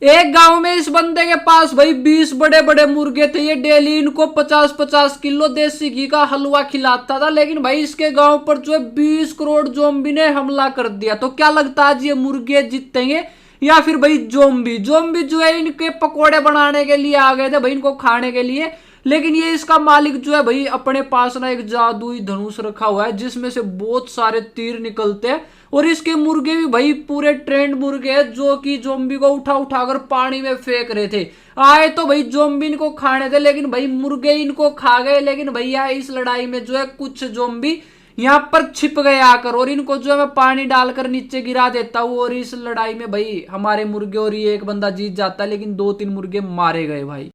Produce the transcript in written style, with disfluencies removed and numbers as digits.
एक गांव में इस बंदे के पास भाई 20 बड़े बड़े मुर्गे थे। ये डेली इनको 50-50 किलो देसी घी का हलवा खिलाता था। लेकिन भाई इसके गांव पर जो है 20 करोड़ जोम्बी ने हमला कर दिया। तो क्या लगता है आज ये मुर्गे जीतेंगे या फिर भाई जोम्बी? जोम्बी जो है इनके पकोड़े बनाने के लिए आ गए थे भाई, इनको खाने के लिए। लेकिन ये इसका मालिक जो है भाई अपने पास ना एक जादुई धनुष रखा हुआ है जिसमें से बहुत सारे तीर निकलते हैं। और इसके मुर्गे भी भाई पूरे ट्रेंड मुर्गे हैं जो कि जोम्बी को उठा उठाकर पानी में फेंक रहे थे। आए तो भाई जोम्बी इनको खाने थे लेकिन भाई मुर्गे इनको खा गए। लेकिन भैया इस लड़ाई में जो है कुछ जोम्बी यहाँ पर छिप गए आकर, और इनको जो है मैं पानी डालकर नीचे गिरा देता हूँ। और इस लड़ाई में भाई हमारे मुर्गे और ये एक बंदा जीत जाता है, लेकिन 2-3 मुर्गे मारे गए भाई।